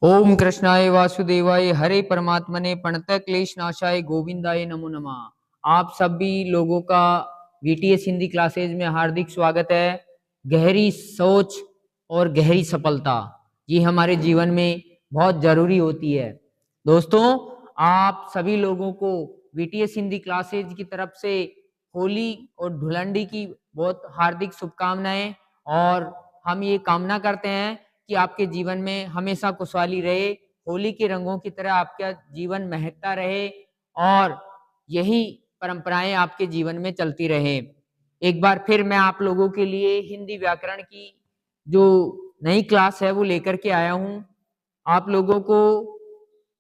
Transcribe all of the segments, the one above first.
ओम कृष्णाय वासुदेवाय हरे परमात्मने प्रणतः क्लेश नाशाय गोविंदाय नमो नमः। आप सभी लोगों का वीटीएस हिंदी क्लासेज में हार्दिक स्वागत है। गहरी सोच और गहरी सफलता ये हमारे जीवन में बहुत जरूरी होती है। दोस्तों, आप सभी लोगों को वीटीएस हिंदी क्लासेज की तरफ से होली और धुलंडी की बहुत हार्दिक शुभकामनाएं। और हम ये कामना करते हैं कि आपके जीवन में हमेशा खुशहाली रहे, होली के रंगों की तरह आपका जीवन महकता रहे और यही परंपराएं आपके जीवन में चलती रहे। एक बार फिर मैं आप लोगों के लिए हिंदी व्याकरण की जो नई क्लास है वो लेकर के आया हूं। आप लोगों को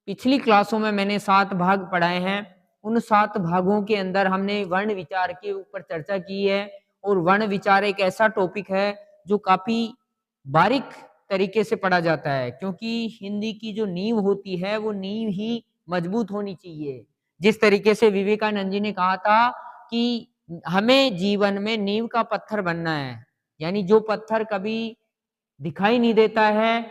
पिछली क्लासों में मैंने 7 भाग पढ़ाए हैं। उन 7 भागों के अंदर हमने वर्ण विचार के ऊपर चर्चा की है और वर्ण विचार एक ऐसा टॉपिक है जो काफी बारीक तरीके से पढ़ा जाता है, क्योंकि हिंदी की जो नींव होती है वो नींव ही मजबूत होनी चाहिए। जिस तरीके से विवेकानंद जी ने कहा था कि हमें जीवन में नींव का पत्थर बनना है, यानी जो पत्थर कभी दिखाई नहीं देता है,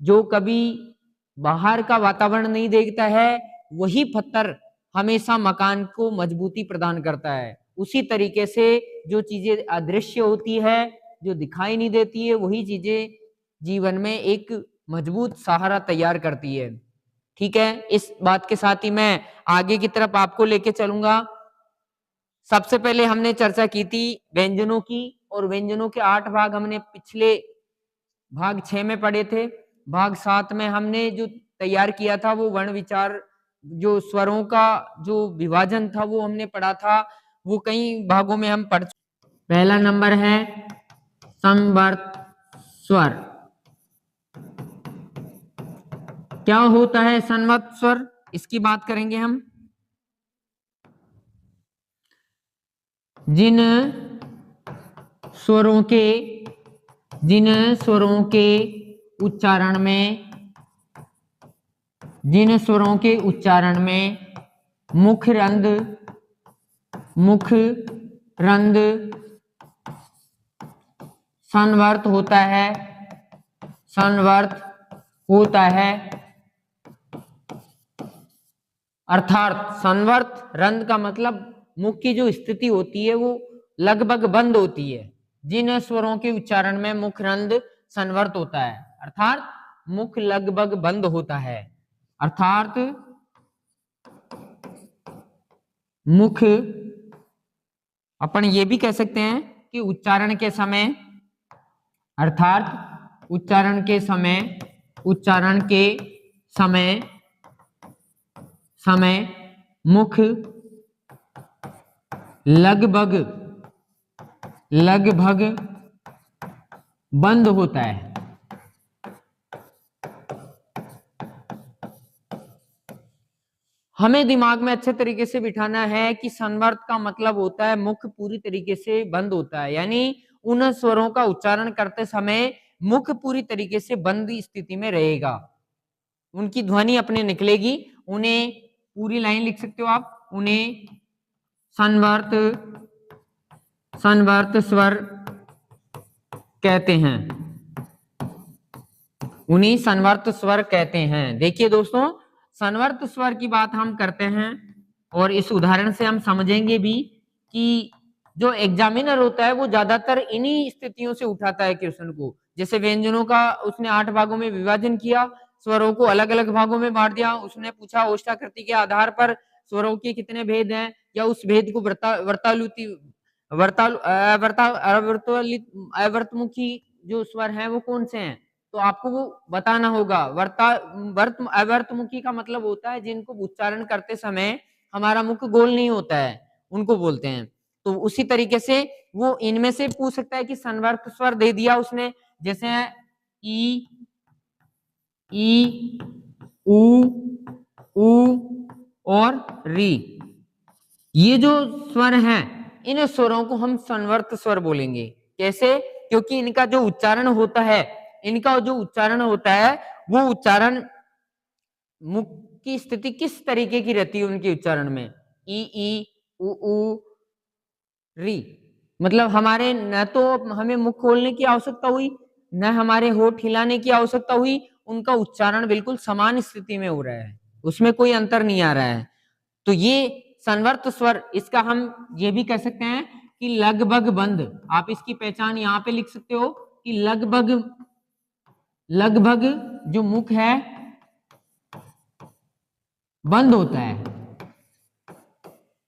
जो कभी बाहर का वातावरण नहीं देखता है, वही पत्थर हमेशा मकान को मजबूती प्रदान करता है। उसी तरीके से जो चीजें अदृश्य होती है, जो दिखाई नहीं देती है, वही चीजें जीवन में एक मजबूत सहारा तैयार करती है। ठीक है, इस बात के साथ ही मैं आगे की तरफ आपको लेके चलूंगा। सबसे पहले हमने चर्चा की थी व्यंजनों की, और व्यंजनों के 8 भाग हमने पिछले भाग 6 में पढ़े थे। भाग 7 में हमने जो तैयार किया था वो वर्ण विचार, जो स्वरों का जो विभाजन था वो हमने पढ़ा था। वो कई भागों में हम पढ़ चुके। पहला नंबर है संवर्त स्वर। क्या होता है संवर्त स्वर, इसकी बात करेंगे हम। जिन स्वरों के उच्चारण में मुख रंध्र संवर्त होता है। अर्थात संवर्त रंध्र का मतलब मुख की जो स्थिति होती है वो लगभग बंद होती है। जिन स्वरों के उच्चारण में मुख रंध्र संवर्त होता है, अर्थात मुख लगभग बंद होता है, अर्थात मुख, अपन ये भी कह सकते हैं कि उच्चारण के समय, अर्थात उच्चारण के समय मुख लगभग बंद होता है। हमें दिमाग में अच्छे तरीके से बिठाना है कि संवर्त का मतलब होता है मुख पूरी तरीके से बंद होता है, यानी उन स्वरों का उच्चारण करते समय मुख पूरी तरीके से बंद स्थिति में रहेगा, उनकी ध्वनि अपने निकलेगी। उन्हें पूरी लाइन लिख सकते हो आप, उन्हें संवर्त स्वर कहते हैं। उन्हीं संवर्त स्वर कहते हैं। देखिए दोस्तों, संवर्त स्वर की बात हम करते हैं और इस उदाहरण से हम समझेंगे भी कि जो एग्जामिनर होता है वो ज्यादातर इन्हीं स्थितियों से उठाता है क्वेश्चन को। जैसे व्यंजनों का उसने 8 भागों में विभाजन किया, स्वरों को अलग अलग भागों में बांट दिया। उसने पूछा ओष्ठाकृति के आधार पर स्वरों के कितने भेद हैं, या उस भेद को अवर्तमुखी जो स्वर हैं वो कौन से हैं, तो आपको वो बताना होगा। अवर्तमुखी का मतलब होता है जिनको उच्चारण करते समय हमारा मुख गोल नहीं होता है, उनको बोलते हैं। तो उसी तरीके से वो इनमें से पूछ सकता है कि संवर्त स्वर दे दिया उसने, जैसे ई, उ और री। ये जो स्वर हैं, इन स्वरों को हम संवर्त स्वर बोलेंगे। कैसे? क्योंकि इनका जो उच्चारण होता है वो उच्चारण मुख की स्थिति किस तरीके की रहती है उनके उच्चारण में। ई, उ, री, मतलब हमारे न तो हमें मुख खोलने की आवश्यकता हुई, न हमारे होठ हिलाने की आवश्यकता हुई, उनका उच्चारण बिल्कुल समान स्थिति में हो रहा है, उसमें कोई अंतर नहीं आ रहा है। तो ये संवर्त स्वर, इसका हम ये भी कह सकते हैं कि लगभग बंद। आप इसकी पहचान यहां पे लिख सकते हो कि लगभग, लगभग जो मुख है बंद होता है।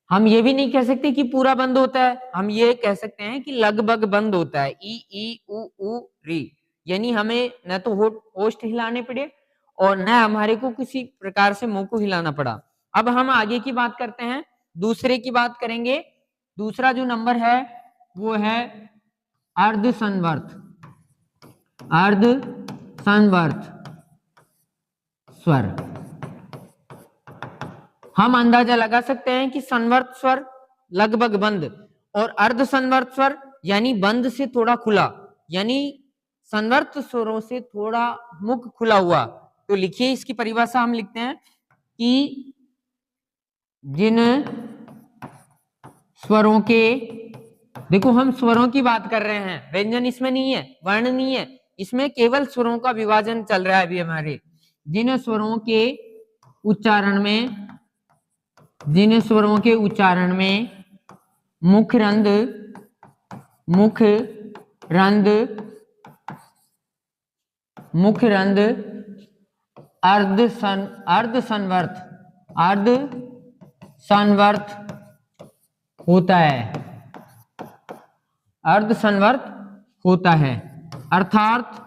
हम ये भी नहीं कह सकते कि पूरा बंद होता है, हम ये कह सकते हैं कि लगभग बंद होता है। ई उ री, यानी हमें न तो होठ हिलाने पड़े और न हमारे को किसी प्रकार से मुंह को हिलाना पड़ा। अब हम आगे की बात करते हैं, दूसरे की बात करेंगे। दूसरा जो नंबर है वो है अर्ध संवर्त। अर्ध संवर्त स्वर। हम अंदाजा लगा सकते हैं कि संवर्त स्वर लगभग बंद और अर्ध संवर्त स्वर यानी बंद से थोड़ा खुला, यानी संवर्त स्वरों से थोड़ा मुख खुला हुआ। तो लिखिए इसकी परिभाषा हम लिखते हैं कि जिन स्वरों के, देखो हम स्वरों की बात कर रहे हैं, व्यंजन इसमें नहीं है, वर्ण नहीं है, इसमें केवल स्वरों का विभाजन चल रहा है अभी हमारे। जिन स्वरों के उच्चारण में, जिन स्वरों के उच्चारण में मुख रंध्र, मुख रंध्र, मुख रंध्र अर्ध संवर्त, अर्ध संवर्त होता है, अर्ध संवर्त होता है। अर्थात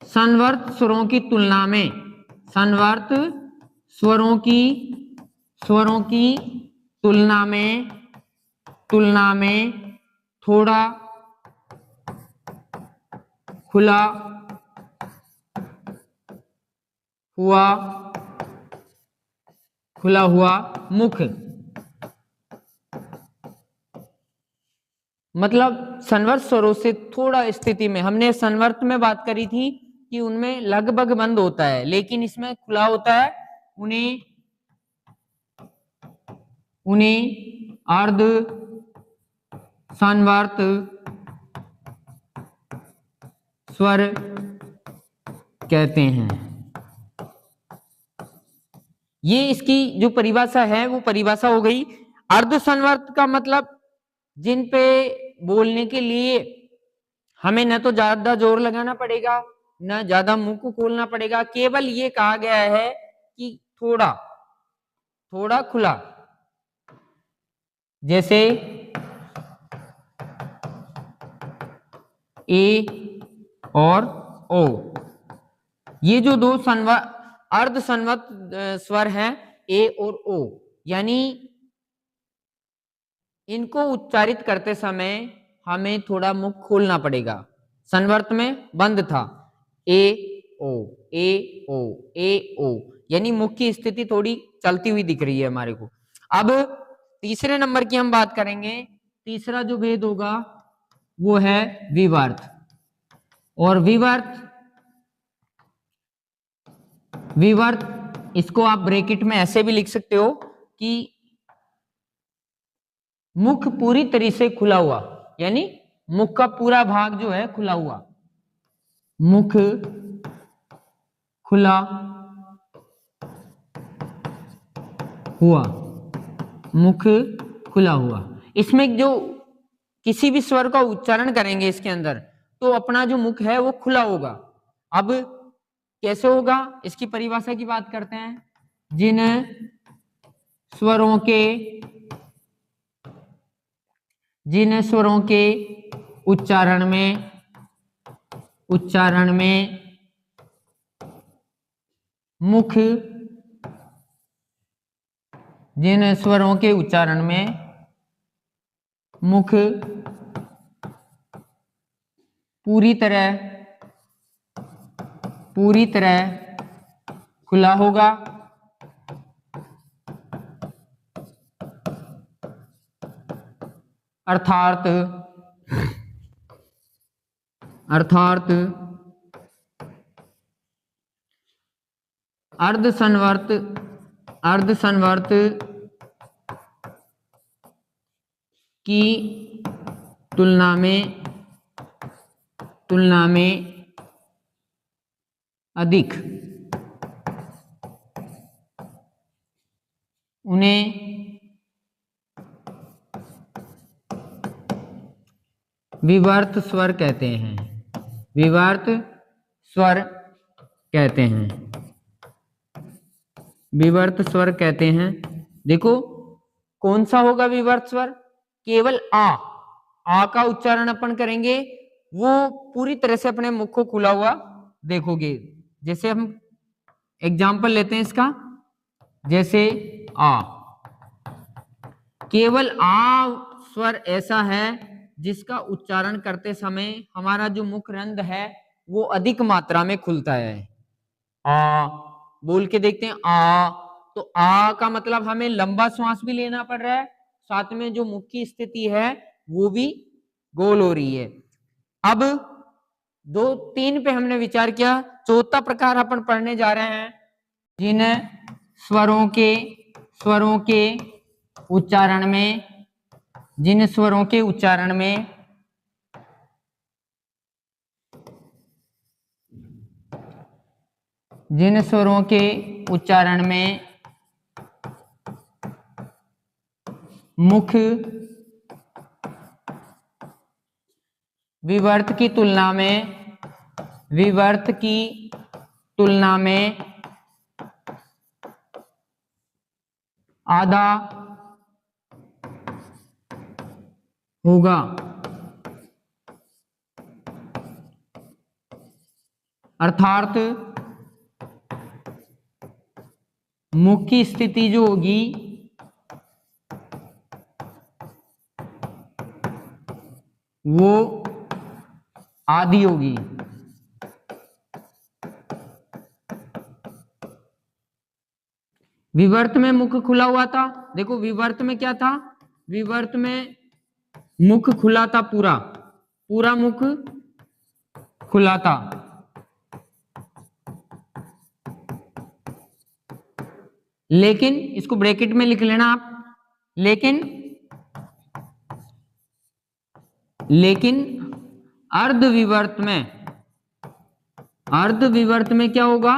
संवर्त स्वरों की तुलना में, संवर्त स्वरों की तुलना में थोड़ा खुला हुआ मुख, मतलब संवर्त स्वरों से थोड़ा स्थिति में, हमने संवर्त में बात करी थी कि उनमें लगभग बंद होता है, लेकिन इसमें खुला होता है। उन्हें अर्ध संवर्त स्वर कहते हैं। ये इसकी जो परिभाषा है वो परिभाषा हो गई। अर्ध संवर्त का मतलब जिन पे बोलने के लिए हमें न तो ज्यादा जोर लगाना पड़ेगा, न ज्यादा मुंह को खोलना पड़ेगा, केवल ये कहा गया है कि थोड़ा खुला, जैसे ए और ओ, ये जो दो अर्ध संवर्त स्वर हैं ए और ओ, यानी इनको उच्चारित करते समय हमें थोड़ा मुख खोलना पड़ेगा। संवर्त में बंद था, ए ओ ए ओ ए ओ, यानी मुख की स्थिति थोड़ी चलती हुई दिख रही है हमारे को। अब तीसरे नंबर की हम बात करेंगे। तीसरा जो भेद होगा वो है विवर्त। और विवर्त इसको आप ब्रैकेट में ऐसे भी लिख सकते हो कि मुख पूरी तरह से खुला हुआ, यानी मुख का पूरा भाग जो है खुला हुआ, मुख खुला हुआ, मुख खुला हुआ। इसमें जो किसी भी स्वर का उच्चारण करेंगे इसके अंदर, तो अपना जो मुख है वो खुला होगा। अब कैसे होगा, इसकी परिभाषा की बात करते हैं। जिन स्वरों के उच्चारण में मुख, जिन स्वरों के उच्चारण में मुख पूरी तरह खुला होगा, अर्थात अर्ध संवर्त की तुलना तुलना में अधिक, उन्हें विवर्त स्वर कहते हैं। विवर्त स्वर कहते हैं। विवर्त स्वर कहते हैं। देखो कौन सा होगा विवर्त स्वर? केवल आ का उच्चारण अपन करेंगे, वो पूरी तरह से अपने मुख को खुला हुआ देखोगे। जैसे हम एग्जाम्पल लेते हैं इसका, जैसे आ, केवल आ स्वर ऐसा है जिसका उच्चारण करते समय हमारा जो मुख रंध्र है वो अधिक मात्रा में खुलता है। आ बोल के देखते हैं, आ, तो आ का मतलब हमें लंबा श्वास भी लेना पड़ रहा है, साथ में जो मुख की स्थिति है वो भी गोल हो रही है। अब 2-3 पे हमने विचार किया, चौथा प्रकार अपन पढ़ने जा रहे हैं, जिन स्वरों के उच्चारण में, जिन स्वरों के उच्चारण में मुख विवर्त की तुलना में आधा होगा, अर्थात मुख की स्थिति जो होगी वो आधी होगी। विवर्त में मुख खुला हुआ था, देखो विवर्त में क्या था, विवर्त में मुख खुला था, पूरा मुख खुला था। लेकिन इसको ब्रैकेट में लिख लेना आप, लेकिन अर्धविवर्त में क्या होगा,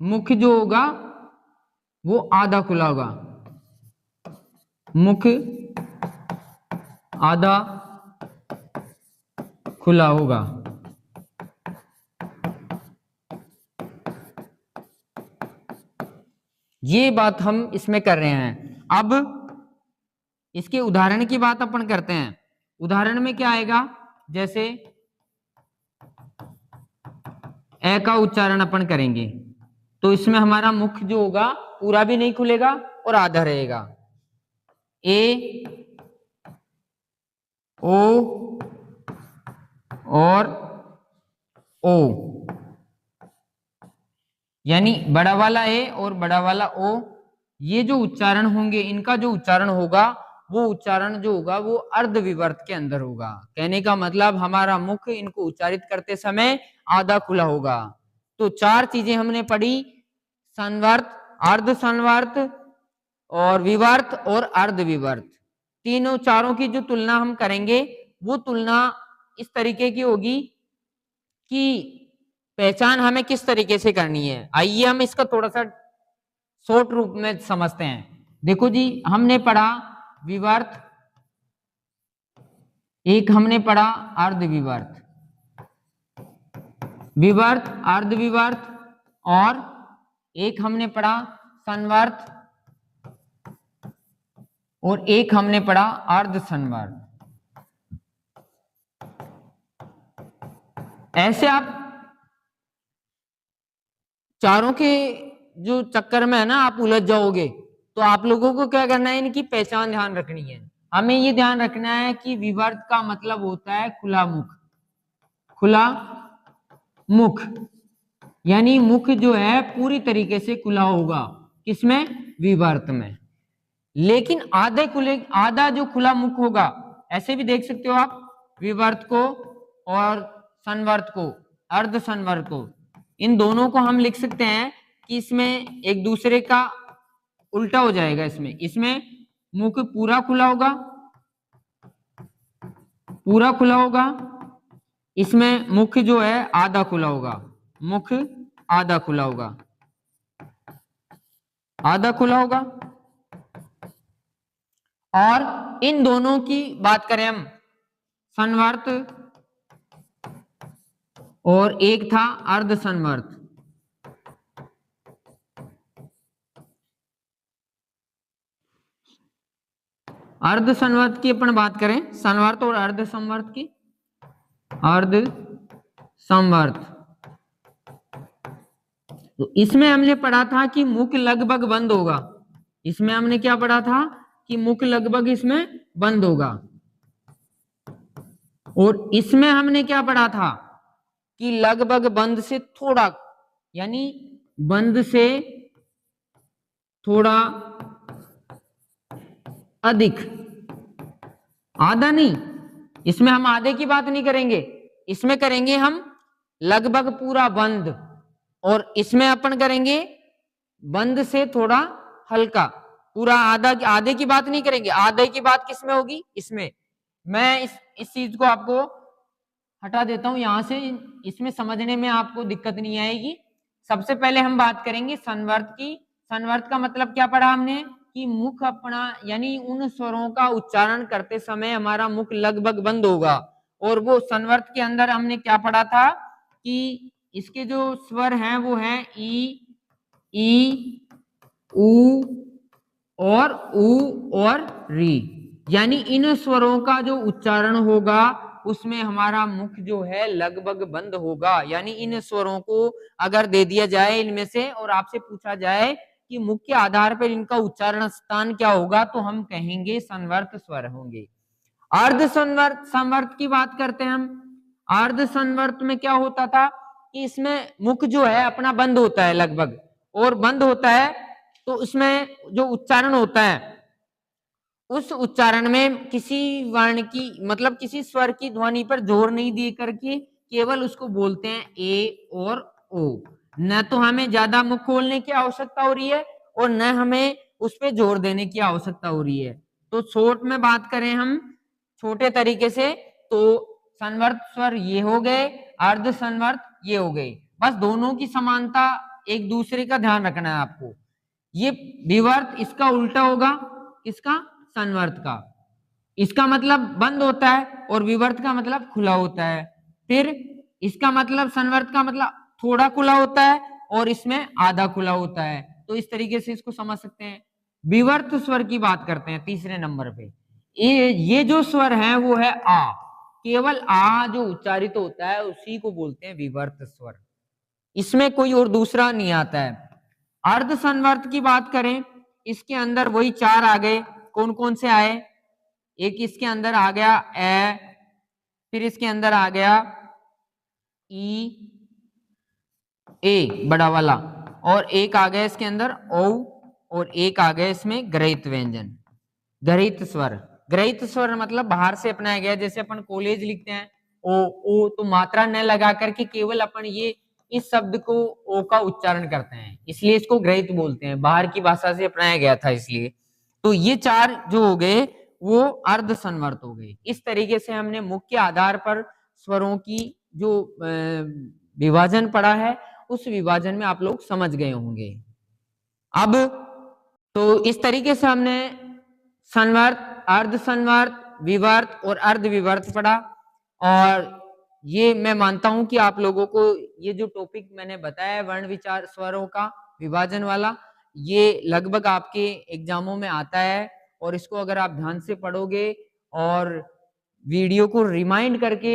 मुख जो होगा वो आधा खुला होगा, मुख आधा खुला होगा। ये बात हम इसमें कर रहे हैं। अब इसके उदाहरण की बात अपन करते हैं। उदाहरण में क्या आएगा, जैसे ए का उच्चारण अपन करेंगे तो इसमें हमारा मुख जो होगा पूरा भी नहीं खुलेगा और आधा रहेगा। ए, ओ और ओ, यानी बड़ा वाला ए और बड़ा वाला ओ, ये जो उच्चारण होंगे, इनका जो उच्चारण होगा वो उच्चारण जो होगा वो अर्धविवर्त के अंदर होगा। कहने का मतलब हमारा मुख इनको उच्चारित करते समय आधा खुला होगा। तो 4 चीजें हमने पढ़ी, संवर्त, अर्ध संवर्त और विवर्त और अर्धविवर्त। चारों की जो तुलना हम करेंगे वो तुलना इस तरीके की होगी कि पहचान हमें किस तरीके से करनी है। आइए हम इसका थोड़ा सा शॉर्ट रूप में समझते हैं। देखो जी, हमने पढ़ा विवर्त, एक हमने पढ़ा अर्धविवर्त, विवर्त, अर्धविवर्त, और एक हमने पढ़ा संवर्त और एक हमने पढ़ा अर्ध संवर्त। ऐसे आप चारों के जो चक्कर में है ना आप उलझ जाओगे, तो आप लोगों को क्या करना है, इनकी पहचान ध्यान रखनी है। हमें ये ध्यान रखना है कि विवर्त का मतलब होता है खुला मुख, खुला मुख, यानी मुख जो है पूरी तरीके से खुला होगा, किसमें, विवर्त में। लेकिन आधा जो खुला मुख होगा, ऐसे भी देख सकते हो आप विवर्त को और संवर्त को, अर्ध संवर्त को, इन दोनों को हम लिख सकते हैं कि इसमें एक दूसरे का उल्टा हो जाएगा। इसमें मुख पूरा खुला होगा, इसमें मुख जो है आधा खुला होगा, मुख आधा खुला होगा, आधा खुला होगा। और इन दोनों की बात करें हम, संवर्त और एक था अर्ध संवर्त। अर्ध संवर्त की अपन बात करें, संवर्त और अर्ध संवर्त की, अर्ध संवर्त, तो इसमें हमने पढ़ा था कि मुख लगभग बंद होगा। इसमें हमने क्या पढ़ा था कि मुख लगभग इसमें बंद होगा। और इसमें हमने क्या पढ़ा था कि लगभग बंद से थोड़ा, यानी बंद से थोड़ा अधिक, आधा नहीं। इसमें हम आधे की बात नहीं करेंगे, इसमें करेंगे हम लगभग पूरा बंद। और इसमें अपन करेंगे बंद से थोड़ा हल्का, पूरा आधा, आधे की बात नहीं करेंगे। आधे की बात किसमें होगी, इसमें। मैं इस चीज को आपको हटा देता हूं यहां से, इसमें समझने में आपको दिक्कत नहीं आएगी। सबसे पहले हम बात करेंगे संवर्त की। संवर्त का मतलब क्या पढ़ा हमने कि मुख अपना, यानी उन स्वरों का उच्चारण करते समय हमारा मुख लगभग बंद होगा। और वो संवर्त के अंदर हमने क्या पढ़ा था कि इसके जो स्वर हैं वो हैं ई, उ और री, यानी इन स्वरों का जो उच्चारण होगा उसमें हमारा मुख जो है लगभग बंद होगा। यानी इन स्वरों को अगर दे दिया जाए इनमें से और आपसे पूछा जाए कि मुख के आधार पर इनका उच्चारण स्थान क्या होगा, तो हम कहेंगे संवर्त स्वर होंगे। अर्ध संवर्त, संवर्त की बात करते हैं हम। अर्ध संवर्त में क्या होता था कि इसमें मुख जो है अपना बंद होता है लगभग, और बंद होता है तो इसमें जो उच्चारण होता है उस उच्चारण में किसी वर्ण की, मतलब किसी स्वर की ध्वनि पर जोर नहीं दे करके केवल उसको बोलते हैं ए और ओ। न तो हमें ज्यादा मुख खोलने की आवश्यकता हो रही है और न हमें उस पर जोर देने की आवश्यकता हो रही है। तो शॉर्ट में बात करें हम छोटे तरीके से, तो संवर्त स्वर ये हो गए, अर्ध संवर्त ये हो गए। बस दोनों की समानता, एक दूसरे का ध्यान रखना है आपको। ये विवर्त इसका उल्टा होगा, इसका संवर्त का। इसका मतलब बंद होता है और विवर्त का मतलब खुला होता है। फिर इसका मतलब, संवर्त का मतलब थोड़ा खुला होता है और इसमें आधा खुला होता है। तो इस तरीके से इसको समझ सकते हैं। विवर्त स्वर की बात करते हैं तीसरे नंबर पे। ये जो स्वर है वो है आ, केवल आ जो उच्चारित होता है उसी को बोलते हैं विवर्त स्वर। इसमें कोई और दूसरा नहीं आता है। अर्ध संवर्त की बात करें, इसके अंदर वही चार आ गए। कौन कौन से आए, एक इसके अंदर आ गया ए, फिर इसके अंदर आ गया ई, ए बड़ा वाला, और एक आ गया इसके अंदर ओ, और एक आ गया इसमें ग्रहित व्यंजन, ग्रहित स्वर। ग्रहित स्वर मतलब बाहर से अपनाया गया। जैसे अपन कॉलेज लिखते हैं ओ, तो मात्रा न लगा करके केवल अपन ये इस शब्द को ओ का उच्चारण करते हैं, इसलिए इसको ग्रहित बोलते हैं, बाहर की भाषा से अपनाया गया था इसलिए। तो ये चार जो हो गए वो अर्ध संवर्त हो गए। इस तरीके से हमने मुख्य आधार पर स्वरों की जो विभाजन पढ़ा है, उस विभाजन में आप लोग समझ गए होंगे। अब तो इस तरीके से हमने संवर्त, अर्ध संवर्त, विवर्त और अर्ध विवर्त पढ़ा। और ये मैं मानता हूं कि आप लोगों को ये जो टॉपिक मैंने बताया है वर्ण विचार स्वरों का विभाजन वाला, ये लगभग आपके एग्जामों में आता है। और इसको अगर आप ध्यान से पढ़ोगे और वीडियो को रिमाइंड करके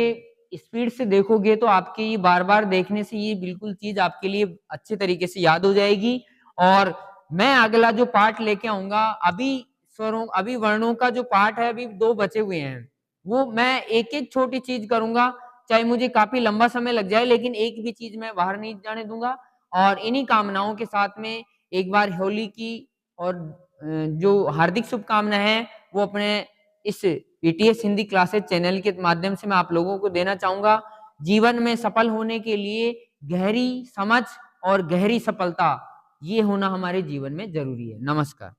स्पीड से देखोगे तो आपके ये बार बार देखने से ये बिल्कुल चीज आपके लिए अच्छे तरीके से याद हो जाएगी। और मैं अगला जो पार्ट लेके आऊंगा, अभी स्वरों, अभी वर्णों का जो पार्ट है अभी 2 बचे हुए हैं, वो मैं एक एक छोटी चीज करूंगा, चाहे मुझे काफी लंबा समय लग जाए, लेकिन एक भी चीज मैं बाहर नहीं जाने दूंगा। और इन्हीं कामनाओं के साथ में एक बार होली की और जो हार्दिक शुभकामना है वो अपने इस VTS हिंदी क्लासेस चैनल के माध्यम से मैं आप लोगों को देना चाहूंगा। जीवन में सफल होने के लिए गहरी समझ और गहरी सफलता, ये होना हमारे जीवन में जरूरी है। नमस्कार।